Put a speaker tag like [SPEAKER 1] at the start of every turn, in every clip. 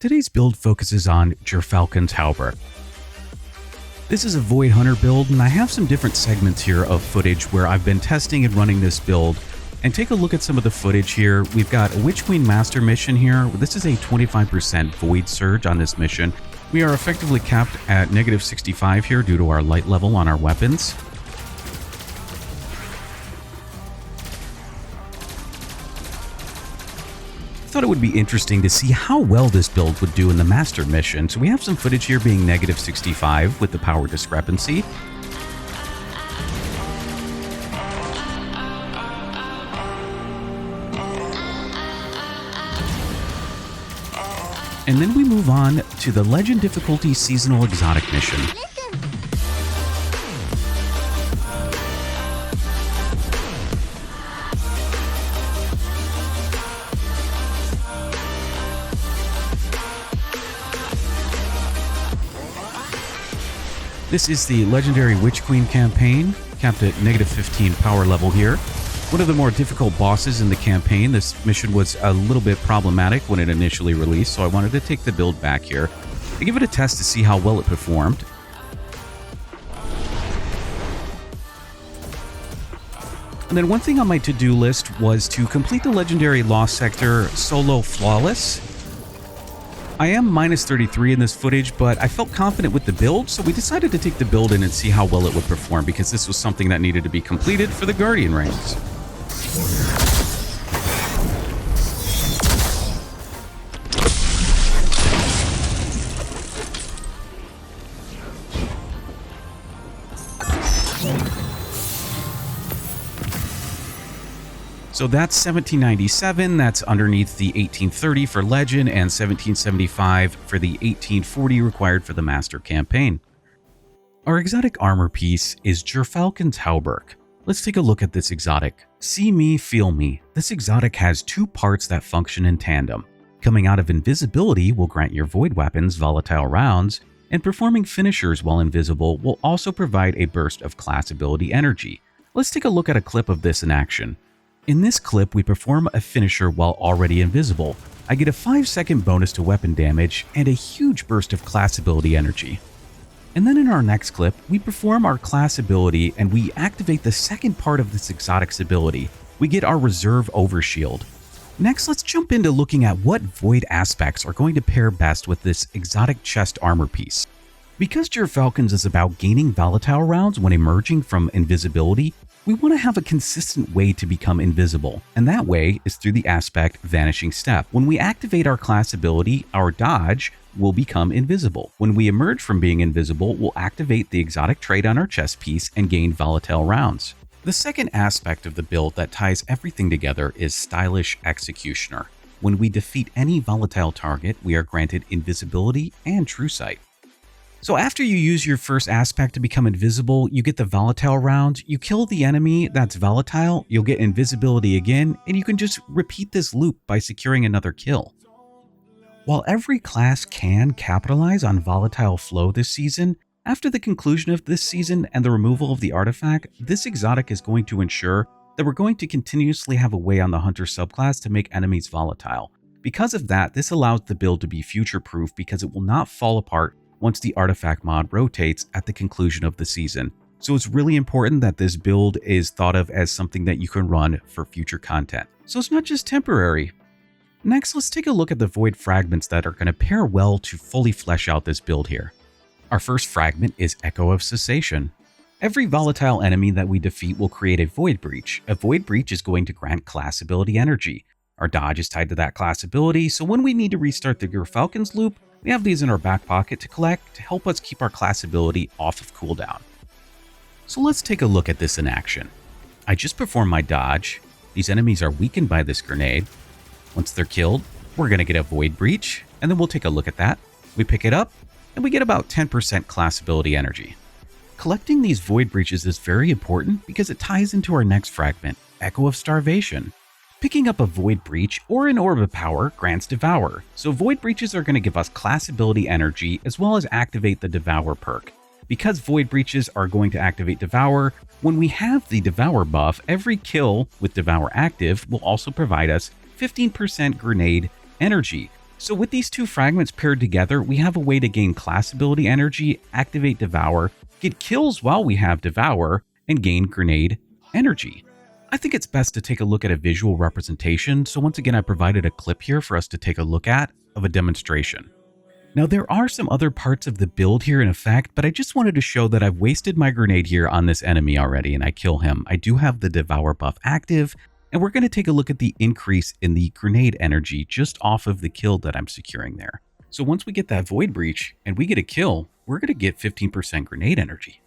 [SPEAKER 1] Today's build focuses on Gyrfalcon's Hauberk. This is a Void Hunter build, and I have some different segments here of footage where I've been testing and running this build. And take a look at some of the footage here. We've got a Witch Queen Master mission here. This is a 25% Void Surge on this mission. We are effectively capped at -65 here due to our light level on our weapons. I thought it would be interesting to see how well this build would do in the Master mission. So we have some footage here being -65 with the power discrepancy. And then we move on to the Legend difficulty seasonal exotic mission. This is the legendary Witch Queen campaign, capped at -15 power level here. One of the more difficult bosses in the campaign. This mission was a little bit problematic when it initially released, so I wanted to take the build back here to give it a test to see how well it performed. And then one thing on my to-do list was to complete the legendary Lost Sector solo flawless. I am -33 in this footage, but I felt confident with the build, so we decided to take the build in and see how well it would perform, because this was something that needed to be completed for the Guardian ranks. So that's 1797, that's underneath the 1830 for Legend, and 1775 for the 1840 required for the Master campaign. Our exotic armor piece is Gyrfalcon's Hauberk. Let's take a look at this exotic. See me, feel me. This exotic has two parts that function in tandem. Coming out of invisibility will grant your void weapons volatile rounds, and performing finishers while invisible will also provide a burst of class ability energy. Let's take a look at a clip of this in action. In this clip, we perform a finisher while already invisible. I get a 5-second bonus to weapon damage and a huge burst of class ability energy. And then in our next clip, we perform our class ability and we activate the second part of this exotic's ability. We get our reserve overshield. Next, let's jump into looking at what void aspects are going to pair best with this exotic chest armor piece. Because Gyrfalcon's is about gaining volatile rounds when emerging from invisibility, we want to have a consistent way to become invisible, and that way is through the aspect Vanishing Step. When we activate our class ability, our dodge will become invisible. When we emerge from being invisible, we'll activate the exotic trait on our chest piece and gain volatile rounds. The second aspect of the build that ties everything together is Stylish Executioner. When we defeat any volatile target, we are granted invisibility and true sight. So after you use your first aspect to become invisible, you get the volatile round, you kill the enemy that's volatile, you'll get invisibility again, and you can just repeat this loop by securing another kill. While every class can capitalize on volatile flow this season, after the conclusion of this season and the removal of the artifact, this exotic is going to ensure that we're going to continuously have a way on the Hunter subclass to make enemies volatile. Because of that, this allows the build to be future-proof because it will not fall apart once the artifact mod rotates at the conclusion of the season. So it's really important that this build is thought of as something that you can run for future content. So it's not just temporary. Next, let's take a look at the void fragments that are going to pair well to fully flesh out this build here. Our first fragment is Echo of Cessation. Every volatile enemy that we defeat will create a void breach. A void breach is going to grant class ability energy. Our dodge is tied to that class ability, so when we need to restart the Gyrfalcon's loop, we have these in our back pocket to collect to help us keep our class ability off of cooldown. So let's take a look at this in action. I just performed my dodge. These enemies are weakened by this grenade. Once they're killed, we're going to get a void breach, and then we'll take a look at that. We pick it up, and we get about 10% class ability energy. Collecting these void breaches is very important because it ties into our next fragment, Echo of Starvation. Picking up a Void Breach or an Orb of Power grants Devour, so Void Breaches are going to give us class ability energy as well as activate the Devour perk. Because Void Breaches are going to activate Devour, when we have the Devour buff, every kill with Devour active will also provide us 15% grenade energy. So with these two fragments paired together, we have a way to gain class ability energy, activate Devour, get kills while we have Devour, and gain grenade energy. I think it's best to take a look at a visual representation, so once again I provided a clip here for us to take a look at of a demonstration. Now there are some other parts of the build here in effect, but I just wanted to show that I've wasted my grenade here on this enemy already and I kill him. I do have the Devour buff active, and we're going to take a look at the increase in the grenade energy just off of the kill that I'm securing there. So once we get that Void Breach and we get a kill, we're going to get 15% grenade energy.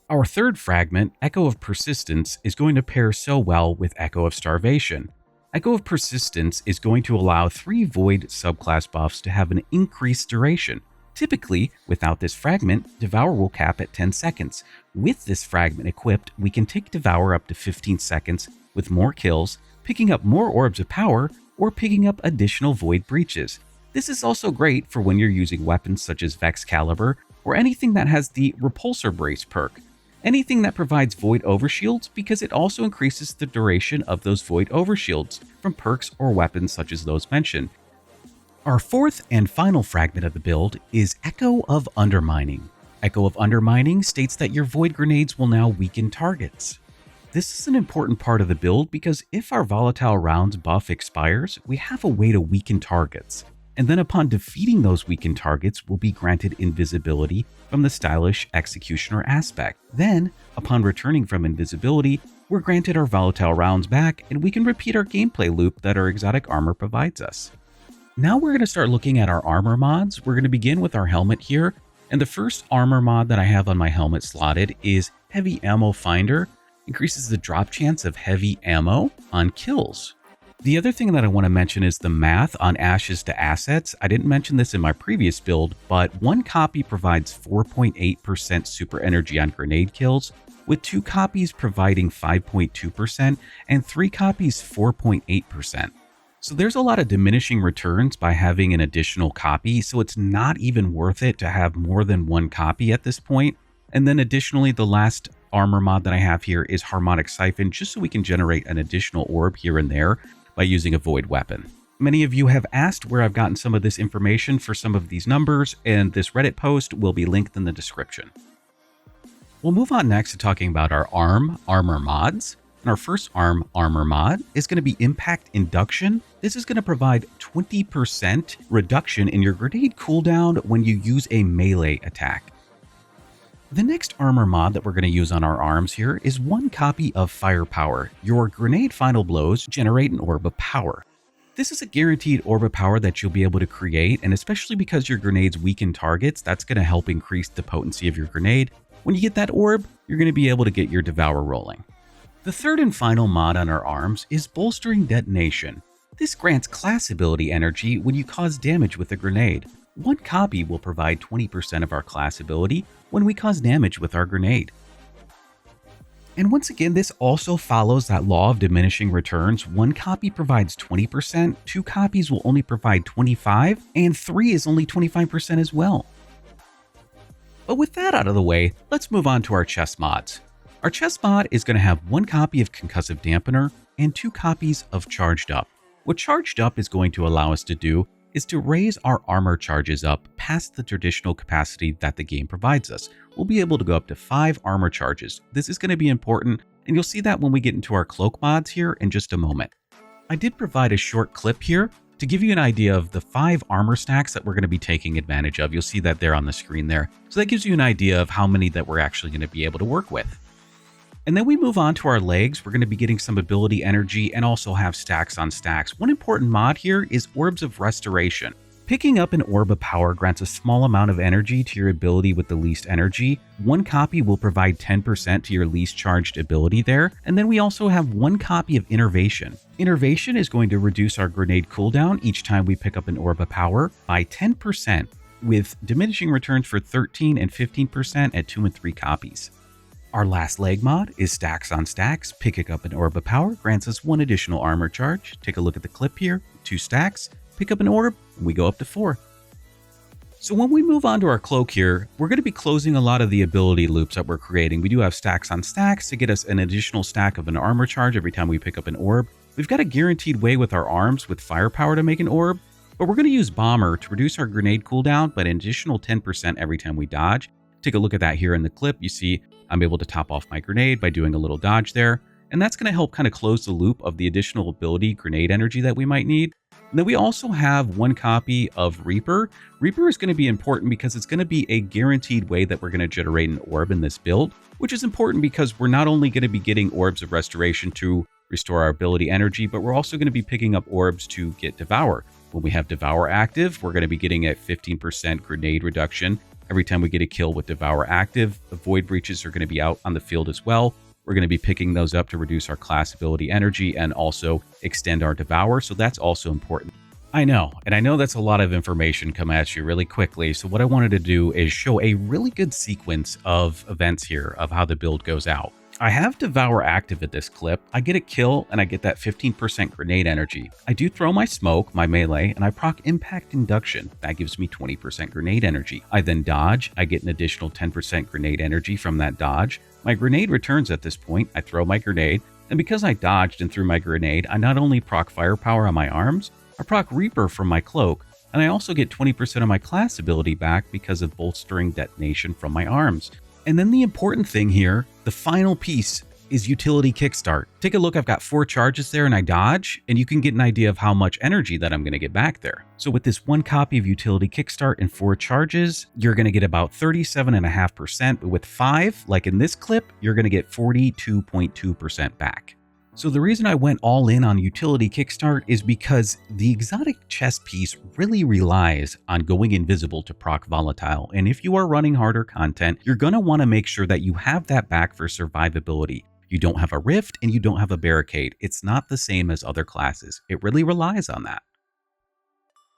[SPEAKER 1] Our third fragment, Echo of Persistence, is going to pair so well with Echo of Starvation. Echo of Persistence is going to allow 3 Void subclass buffs to have an increased duration. Typically, without this fragment, Devour will cap at 10 seconds. With this fragment equipped, we can take Devour up to 15 seconds with more kills, picking up more Orbs of Power, or picking up additional Void Breaches. This is also great for when you're using weapons such as Vex Caliber, or anything that has the Repulsor Brace perk. Anything that provides Void Overshields, because it also increases the duration of those Void Overshields from perks or weapons such as those mentioned. Our fourth and final fragment of the build is Echo of Undermining. Echo of Undermining states that your Void Grenades will now weaken targets. This is an important part of the build because if our Volatile Rounds buff expires, we have a way to weaken targets. And then upon defeating those weakened targets, we'll be granted invisibility from the stylish Executioner aspect. Then, upon returning from invisibility, we're granted our Volatile Rounds back and we can repeat our gameplay loop that our exotic armor provides us. Now we're going to start looking at our armor mods. We're going to begin with our helmet here, and the first armor mod that I have on my helmet slotted is Heavy Ammo Finder. Increases the drop chance of heavy ammo on kills. The other thing that I want to mention is the math on ashes to assets. I didn't mention this in my previous build, but 1 copy provides 4.8% super energy on grenade kills, with 2 copies providing 5.2% and 3 copies 4.8%. So there's a lot of diminishing returns by having an additional copy, so it's not even worth it to have more than 1 copy at this point. And then additionally, the last armor mod that I have here is Harmonic Siphon, just so we can generate an additional orb here and there by using a void weapon. Many of you have asked where I've gotten some of this information for some of these numbers, and this Reddit post will be linked in the description. We'll move on next to talking about our armor mods. And our first armor mod is going to be Impact Induction. This is going to provide 20% reduction in your grenade cooldown when you use a melee attack. The next armor mod that we're going to use on our arms here is 1 copy of Firepower. Your grenade final blows generate an orb of power. This is a guaranteed orb of power that you'll be able to create, and especially because your grenades weaken targets, that's going to help increase the potency of your grenade. When you get that orb, you're going to be able to get your Devour rolling. The third and final mod on our arms is Bolstering Detonation. This grants class ability energy when you cause damage with a grenade. 1 copy will provide 20% of our class ability when we cause damage with our grenade. And once again, this also follows that law of diminishing returns. 1 copy provides 20%, 2 copies will only provide 25%, and 3 is only 25% as well. But with that out of the way, let's move on to our chest mods. Our chest mod is going to have 1 copy of Concussive Dampener and 2 copies of Charged Up. What Charged Up is going to allow us to do is to raise our armor charges up past the traditional capacity that the game provides us. We'll be able to go up to 5 armor charges. This is going to be important, and you'll see that when we get into our cloak mods here in just a moment. I did provide a short clip here to give you an idea of the 5 armor stacks that we're going to be taking advantage of. You'll see that there on the screen there. So that gives you an idea of how many that we're actually going to be able to work with. And then we move on to our legs. We're going to be getting some ability energy and also have stacks on stacks. One important mod here is Orbs of Restoration. Picking up an Orb of Power grants a small amount of energy to your ability with the least energy. 1 copy will provide 10% to your least charged ability there. And then we also have 1 copy of Innervation. Innervation is going to reduce our grenade cooldown each time we pick up an Orb of Power by 10%, with diminishing returns for 13 and 15% at 2 and 3 copies. Our last leg mod is Stacks on Stacks. Picking up an Orb of Power grants us 1 additional armor charge. Take a look at the clip here. 2 stacks, pick up an orb, and we go up to 4. So when we move on to our cloak here, we're going to be closing a lot of the ability loops that we're creating. We do have Stacks on Stacks to get us an additional stack of an armor charge every time we pick up an orb. We've got a guaranteed way with our arms with Firepower to make an orb. But we're going to use Bomber to reduce our grenade cooldown by an additional 10% every time we dodge. Take a look at that here in the clip. You see I'm able to top off my grenade by doing a little dodge there. And that's going to help kind of close the loop of the additional ability grenade energy that we might need. And then we also have one copy of Reaper. Reaper is going to be important because it's going to be a guaranteed way that we're going to generate an orb in this build, which is important because we're not only going to be getting orbs of restoration to restore our ability energy, but we're also going to be picking up orbs to get Devour. When we have Devour active, we're going to be getting a 15% grenade reduction every time we get a kill with Devour active. The Void Breaches are going to be out on the field as well. We're going to be picking those up to reduce our class ability energy and also extend our Devour, so that's also important. I know, and I know that's a lot of information come at you really quickly, so what I wanted to do is show a really good sequence of events here of how the build goes out. I have Devour active at this clip. I get a kill and I get that 15% grenade energy. I do throw my smoke, my melee, and I proc impact induction. That gives me 20% grenade energy. I then dodge. I get an additional 10% grenade energy from that dodge. My grenade returns at this point. I throw my grenade, and because I dodged and threw my grenade, I not only proc firepower on my arms, I proc Reaper from my cloak, and I also get 20% of my class ability back because of bolstering detonation from my arms. And then the important thing here, the final piece, is utility kickstart. Take a look, I've got 4 charges there and I dodge, and you can get an idea of how much energy that I'm going to get back there. So with this 1 copy of utility kickstart and 4 charges, you're going to get about 37.5%, but with 5, like in this clip, you're going to get 42.2% back. So the reason I went all in on utility kickstart is because the exotic chest piece really relies on going invisible to proc volatile, and if you are running harder content, you're going to want to make sure that you have that back for survivability. You don't have a rift and you don't have a barricade. It's not the same as other classes. It really relies on that.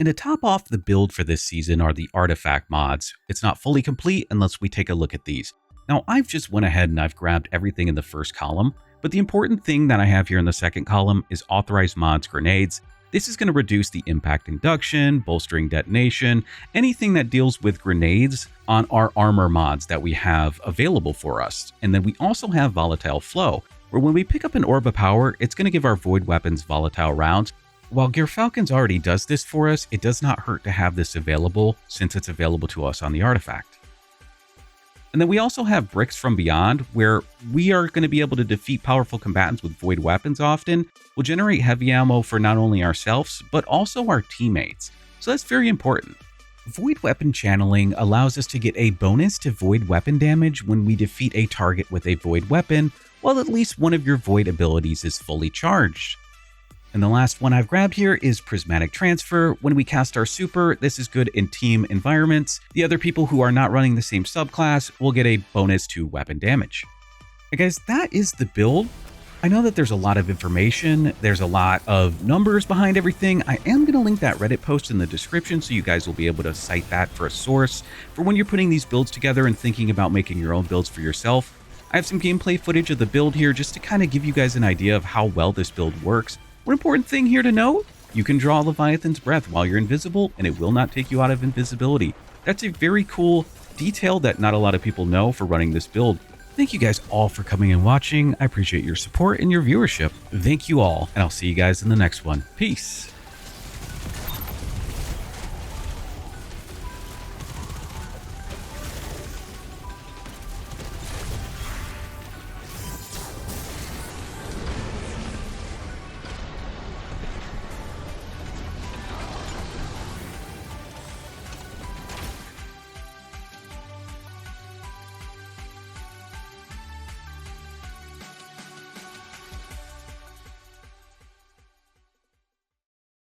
[SPEAKER 1] And to top off the build for this season are the artifact mods. It's not fully complete unless we take a look at these. Now I've just went ahead and I've grabbed everything in the first column. But the important thing that I have here in the second column is authorized mods grenades. This is going to reduce the impact induction, bolstering detonation, anything that deals with grenades on our armor mods that we have available for us. And then we also have volatile flow, where when we pick up an orb of power, it's going to give our void weapons volatile rounds. While Gyrfalcon's already does this for us, it does not hurt to have this available since it's available to us on the artifact. And then we also have Bricks from Beyond, where we are going to be able to defeat powerful combatants with void weapons often. We'll generate heavy ammo for not only ourselves, but also our teammates. So that's very important. Void weapon channeling allows us to get a bonus to void weapon damage when we defeat a target with a void weapon, while at least one of your void abilities is fully charged. And the last one I've grabbed here is Prismatic Transfer. When we cast our super, this is good in team environments. The other people who are not running the same subclass will get a bonus to weapon damage. Hey guys, that is the build. I know that there's a lot of information, there's a lot of numbers behind everything. I am going to link that Reddit post in the description so you guys will be able to cite that for a source for when you're putting these builds together and thinking about making your own builds for yourself. I have some gameplay footage of the build here just to kind of give you guys an idea of how well this build works. One important thing here to note, you can draw Leviathan's Breath while you're invisible and it will not take you out of invisibility. That's a very cool detail that not a lot of people know for running this build. Thank you guys all for coming and watching. I appreciate your support and your viewership. Thank you all, and I'll see you guys in the next one. Peace.